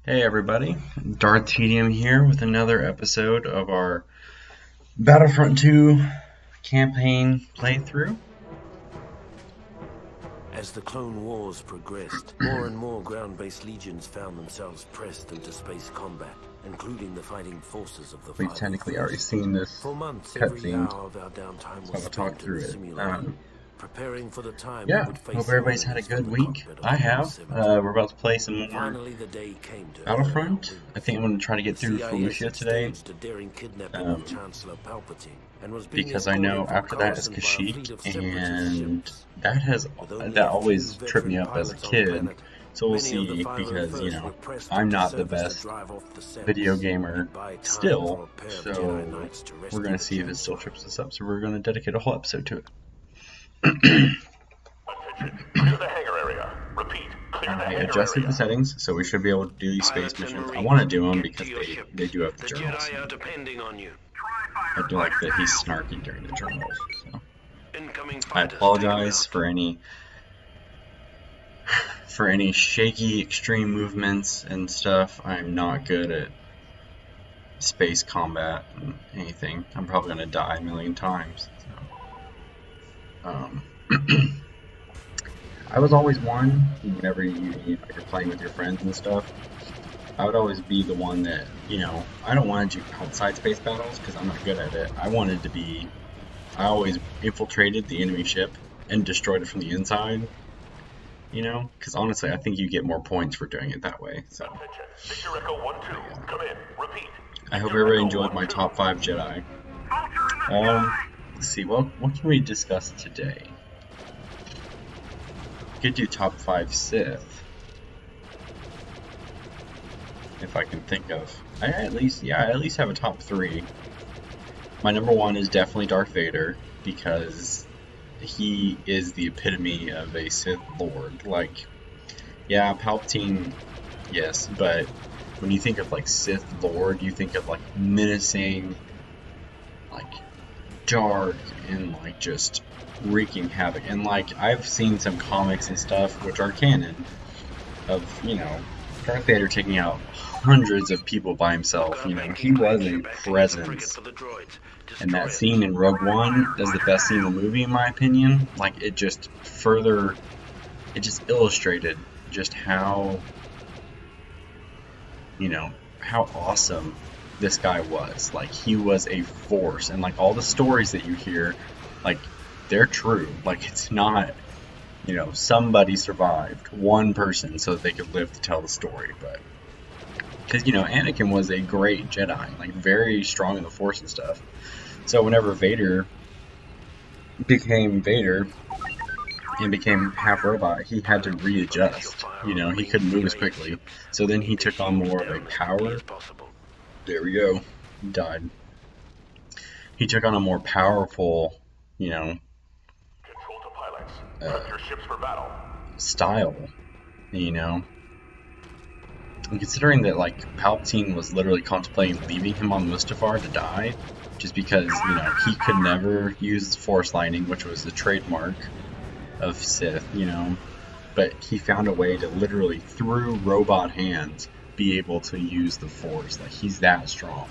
Hey everybody, Darth Tedium here with another episode of our Battlefront 2 campaign playthrough. As the Clone Wars progressed, more and more ground-based legions found themselves pressed into space combat, including the fighting forces of the We've Final technically already Fleet. seen this For months, every cutscene, hour of our downtime so was I'll talk spent in the through it. simulator, preparing for the time we Yeah, would hope face our everybody's had a enemies from good the week. cockpit of I the have. X-17. We're about to play some more Finally, the day came to earn our Battlefront. I think wings. I'm going to try to The get through CIS Felicia had today, staged a daring kidnapping of Chancellor Palpatine and was being because I know escorted from after that is Coruscant by a Kashyyyk, fleet of separatist and ships. With only that a few always tripped me veteran up as a pilots on kid. planet, So we'll many of the see, because, 501st were pressed I'm into not the service to best drive off the video Seps gamer and buy time still, for a pair of Jedi so Knights to we're rescue going to the see if it still Chancellor. trips us up, so we're going to dedicate a whole episode to it. Attention. Clear the hangar area. Repeat. Clear the I hangar adjusted area. the settings, so we should be able to do these space Pilots and missions. I Marines, want to do them get because to your ships. they do have the The journals. Jedi are depending on you. I do like that he's snarky during the journals. So Incoming I fighters, apologize for any shaky extreme movements and stuff. I'm not good at space combat and anything. I'm probably gonna die a million times. So, I was always one whenever you're playing with your friends and stuff. I would always be the one that, I don't want to do outside space battles because I'm not good at it. I always infiltrated the enemy ship and destroyed it from the inside, because honestly, I think you get more points for doing it that way. So, Attention. Victor Echo 1-2. Come in. Repeat. I hope Victor everybody Echo enjoyed my 1-2. top 5 Jedi. Let's see, what can we discuss today? We could do top 5 Sith. If I can think of. I at least have a top 3. My number 1 is definitely Darth Vader, because he is the epitome of a Sith Lord. Like, yeah, Palpatine, yes, but when you think of like Sith Lord, you think of like menacing, like dark, and like just wreaking havoc. And like, I've seen some comics and stuff which are canon of, Darth Vader taking out hundreds of people by himself. He was a presence. And that scene in Rogue One is the best scene in the movie, in my opinion. Like, it just illustrated just how, how awesome this guy was. Like, he was a force. And like, all the stories that you hear, like, they're true. Like, it's not, somebody survived, one person, so that they could live to tell the story. But because, Anakin was a great Jedi, like very strong in the Force and stuff. So whenever Vader became Vader and became half robot, he had to readjust. He couldn't move as quickly. So then he took on more of a power. There we go. He died. He took on a more powerful, Control to pilots. Prep your ships for battle. style, And considering that, like, Palpatine was literally contemplating leaving him on Mustafar to die, just because, he could never use Force Lightning, which was the trademark of Sith, but he found a way to literally, through robot hands, be able to use the Force. Like, he's that strong.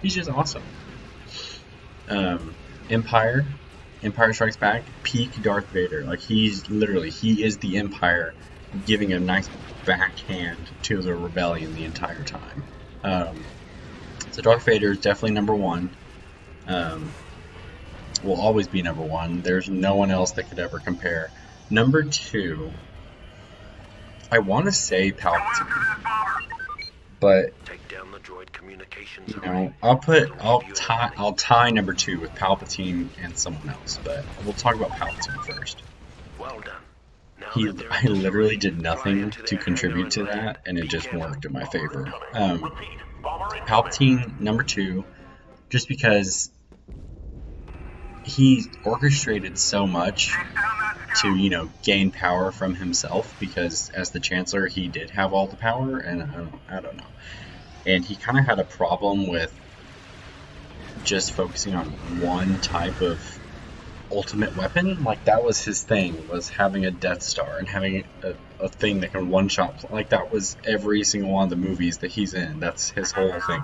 He's just awesome. Empire Strikes Back, peak Darth Vader. Like, he is the Empire, giving a nice backhand to the rebellion the entire time. So Darth Vader is definitely number 1. Will always be number 1. There's no one else that could ever compare. Number 2, I want to say Palpatine, but Take down the droid communications I'll tie number 2 with Palpatine and someone else, but we'll talk about Palpatine first. Well done. I literally did nothing to contribute to that, and it just worked in my favor. Palpatine, number 2, just because he orchestrated so much to, gain power from himself, because as the Chancellor, he did have all the power, and I don't know. And he kind of had a problem with just focusing on one type of ultimate weapon. Like, that was his thing, was having a Death Star and having a thing that can one-shot. Like, that was every single one of the movies that he's in. That's his whole thing.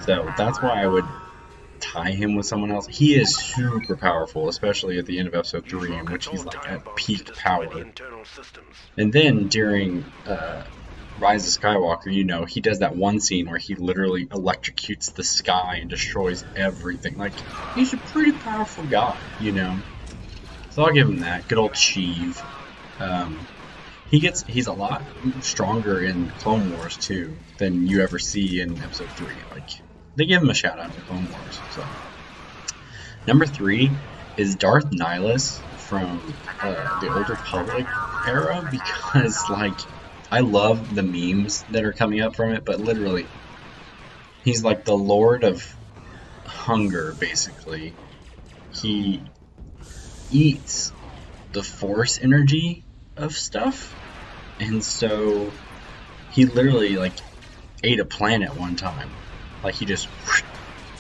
So that's why I would tie him with someone else. He is super powerful, especially at the end of episode 3, in which he's like at peak power. And then during Rise of Skywalker, you know, he does that one scene where he literally electrocutes the sky and destroys everything. Like, he's a pretty powerful guy, you know. So I'll give him that. Good old Sheev. He's a lot stronger in Clone Wars too than you ever see in episode 3. Like, they give him a shout out in Clone Wars. So number 3 is Darth Nihilus from the Old Republic era, because like, I love the memes that are coming up from it, but literally, he's like the Lord of Hunger, basically. He eats the Force energy of stuff, and so he literally like ate a planet one time. Like, he just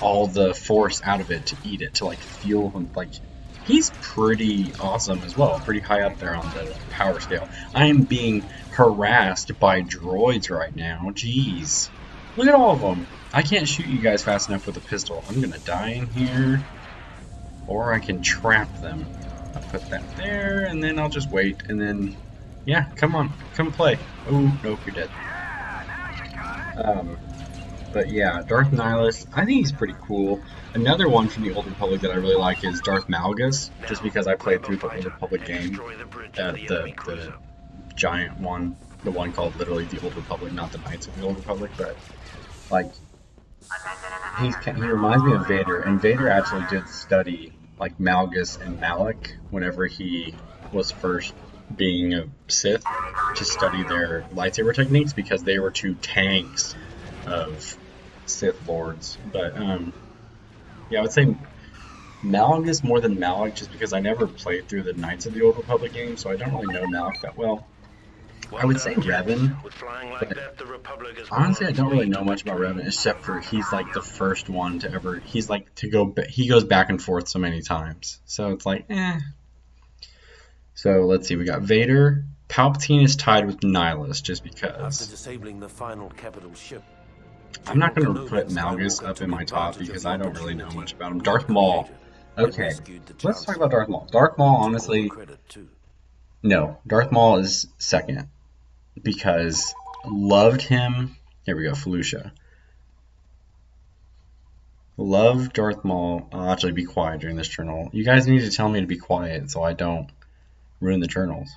all the Force out of it to eat it, to like fuel him. Like, he's pretty awesome as well, pretty high up there on the power scale. I am being harassed by droids right now. Jeez, look at all of them. I can't shoot you guys fast enough with a pistol. I'm gonna die in here, or I can trap them. I'll put that there, and then I'll just wait, and then, yeah, come on, come play. Oh, nope, you're dead. But yeah, Darth Nihilus, I think he's pretty cool. Another one from the Old Republic that I really like is Darth Malgus, just because I played through the Old Republic game, the giant one, the one called literally the Old Republic, not the Knights of the Old Republic, but like, he reminds me of Vader, and Vader actually did study like Malgus and Malak whenever he was first being a Sith, to study their lightsaber techniques, because they were two tanks of Sith Lords. But yeah, I would say Malgus more than Malak, just because I never played through the Knights of the Old Republic game, so I don't really know Malak that well. I would say Revan, but honestly I don't really know much about Revan, except for he's like the first one to ever, he's like he goes back and forth so many times, so it's like, eh. So let's see, we got Vader. Palpatine is tied with Nihilus, just because. After disabling the final capital ship, I'm not going to put Malgus up in my top because I don't really know much about him. Darth Maul. Okay, let's talk about Darth Maul. Darth Maul, honestly, no. Darth Maul is second, because loved him. Here we go, Felucia. Love Darth Maul. I'll actually be quiet during this journal. You guys need to tell me to be quiet so I don't ruin the journals.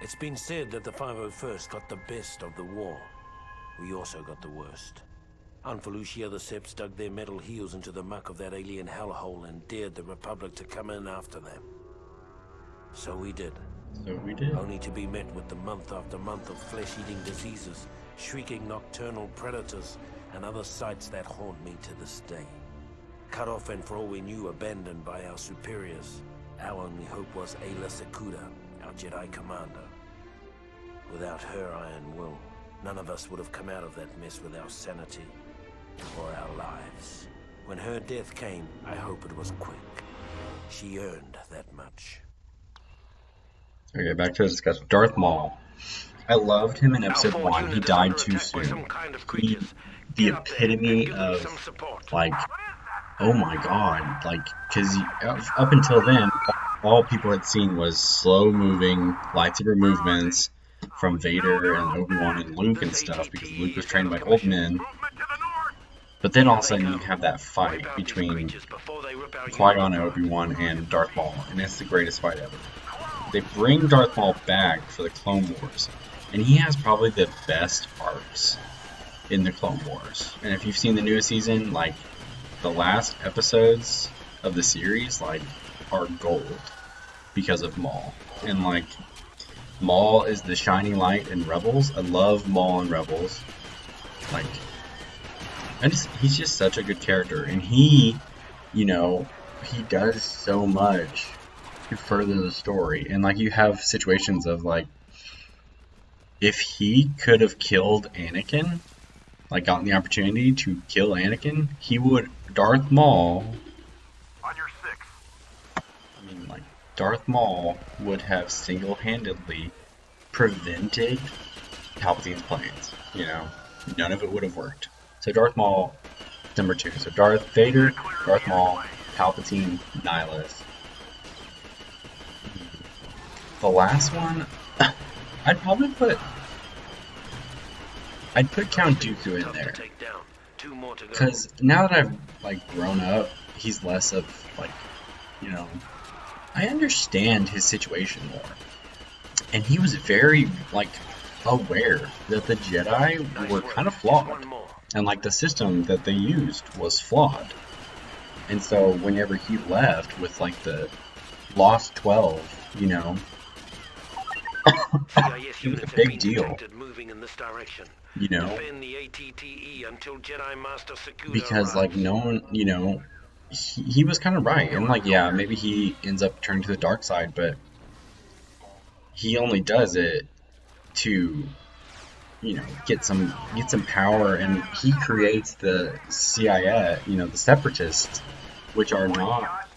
It's been said that the 501st got the best of the war. We also got the worst. On Felucia, the Seps dug their metal heels into the muck of that alien hellhole and dared the Republic to come in after them. So we did. Only to be met with the month after month of flesh-eating diseases, shrieking nocturnal predators, and other sights that haunt me to this day. Cut off and, for all we knew, abandoned by our superiors. Our only hope was Ayla Secura, our Jedi commander. Without her iron will, none of us would have come out of that mess with our sanity or our lives. When her death came, I hope it was quick. She earned that much. Okay, back to the discussion. Darth Maul. I loved him in episode 1. He died too soon. He, the epitome of, like, oh my god, like, because up until then, all people had seen was slow-moving lightsaber movements from Vader and Obi-Wan and Luke and stuff, because Luke was trained by old men. But then all of a sudden you have that fight between Qui-Gon and Obi-Wan and Darth Maul, and it's the greatest fight ever. They bring Darth Maul back for the Clone Wars, and he has probably the best arcs in the Clone Wars. And if you've seen the newest season, like, the last episodes of the series, like, are gold because of Maul. And, like, Maul is the shining light in Rebels. I love Maul in Rebels. Like, he's just such a good character, and he, you know, he does so much to further the story. And like, you have situations of like, if he could have killed Anakin, like gotten the opportunity to kill Anakin, he would, Darth Maul Darth Maul would have single-handedly prevented Palpatine's plans. You know, none of it would have worked. So Darth Maul, number 2. So Darth Vader, Darth Maul, Palpatine, Nihilus. The last one, I'd probably put Count Dooku in there. Because now that I've, like, grown up, he's less of, like, you know, I understand his situation more. And he was very, like, aware that the Jedi were kind of flawed. And, like, the system that they used was flawed. And so whenever he left with, like, the Lost 12, you know, it was a big deal. You know, because, like, no one, you know, he was kind of right. And, like, yeah, maybe he ends up turning to the dark side, but he only does it to, you know, get some power, and he creates the CIA, you know, the Separatists, which are not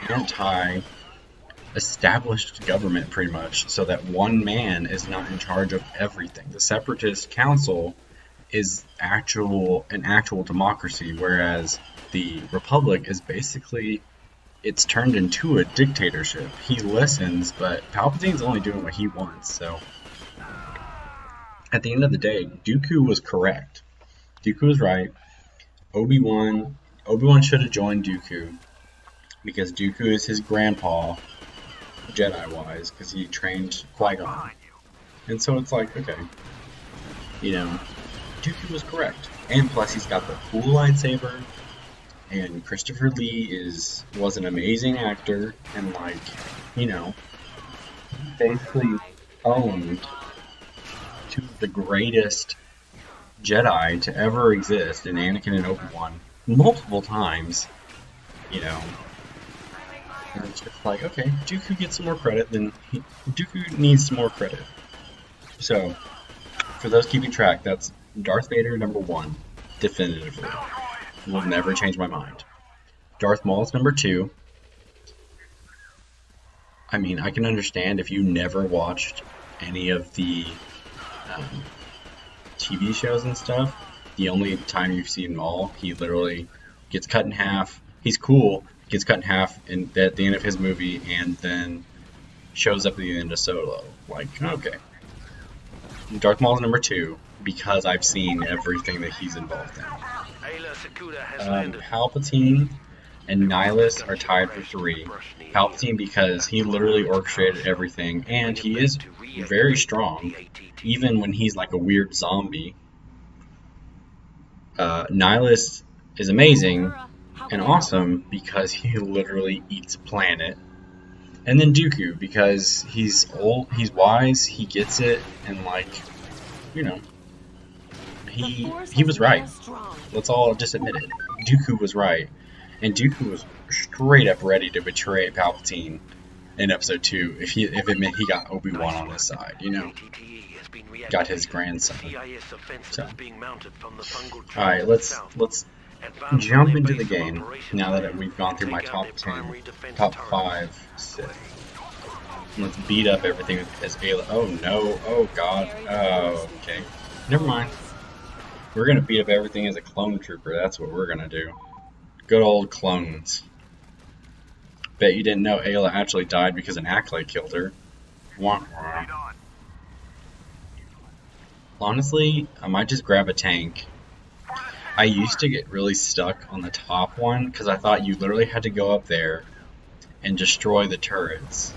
anti-established government, pretty much, so that one man is not in charge of everything. The Separatist Council is an actual democracy, whereas the Republic is basically, it's turned into a dictatorship. He listens, but Palpatine's only doing what he wants, so at the end of the day, Dooku was correct. Dooku was right. Obi-Wan should have joined Dooku, because Dooku is his grandpa, Jedi-wise, because he trained Qui-Gon. And so it's like, okay, you know, Dooku was correct. And plus he's got the cool lightsaber, and Christopher Lee was an amazing actor, and, like, you know, basically owned two of the greatest Jedi to ever exist in Anakin and Obi-Wan multiple times, you know. And it's just like, okay, Dooku gets some more credit, Dooku needs some more credit. So, for those keeping track, that's Darth Vader number 1, definitively. Will never change my mind. Darth Maul's number 2. I mean, I can understand if you never watched any of the TV shows and stuff. The only time you've seen Maul, he literally gets cut in half. He's cool, gets cut in half at the end of his movie, and then shows up at the end of Solo. Like, okay. Darth Maul's number 2, because I've seen everything that he's involved in. Palpatine and Nihilus are tied for 3. Palpatine because he literally orchestrated everything, and he is very strong, even when he's like a weird zombie. Nihilus is amazing and awesome because he literally eats a planet. And then Dooku, because he's old, he's wise, he gets it, and, like, you know, he was right. Let's all just admit it. Dooku was right. And Dooku was straight up ready to betray Palpatine in Episode 2 if it meant he got Obi-Wan on his side, you know. Got his grandson. So, alright, let's jump into the game now that we've gone through my top 5 Sith. Let's beat up everything as Ayla. Oh no, oh god, oh, okay. Never mind. We're gonna beat up everything as a clone trooper, that's what we're gonna do. Good old clones. Bet you didn't know Ayla actually died because an acolyte killed her. Wah, wah. Honestly, I might just grab a tank. I used to get really stuck on the top one because I thought you literally had to go up there and destroy the turrets.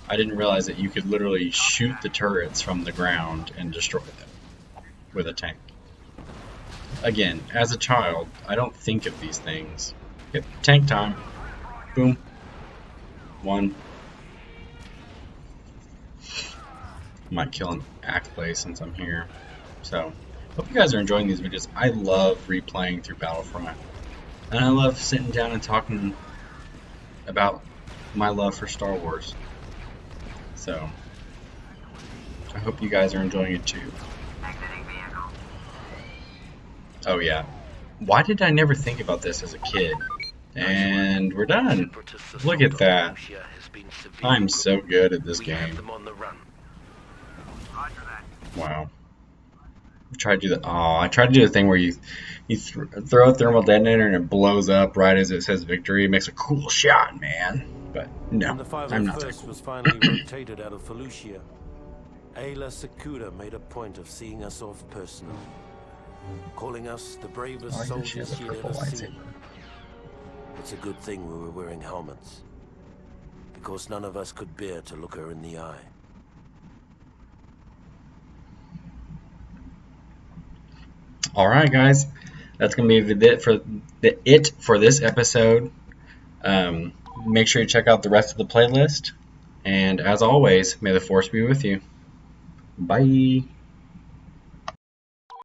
I didn't realize that you could literally shoot the turrets from the ground and destroy them with a tank. Again, as a child, I don't think of these things. Yep, tank time. Boom. 1. Might kill an acolyte since I'm here. So, hope you guys are enjoying these videos. I love replaying through Battlefront. And I love sitting down and talking about my love for Star Wars. So, I hope you guys are enjoying it too. Oh yeah. Why did I never think about this as a kid? And we're done. Look at that. I'm so good at this game. Wow. I tried to do I tried to do the thing where you throw a thermal detonator and it blows up right as it says victory. It makes a cool shot, man. But no, When the I'm not that 501st cool. was finally rotated out of Felucia, Ayla Secura made a point of seeing us off personally, calling us the bravest Oh, I guess she has soldiers a she'd purple ever seen. lightsaber. It's a good thing we were wearing helmets, because none of us could bear to look her in the eye. All right, guys, that's gonna be it for this episode. Make sure you check out the rest of the playlist. And as always, may the force be with you. Bye.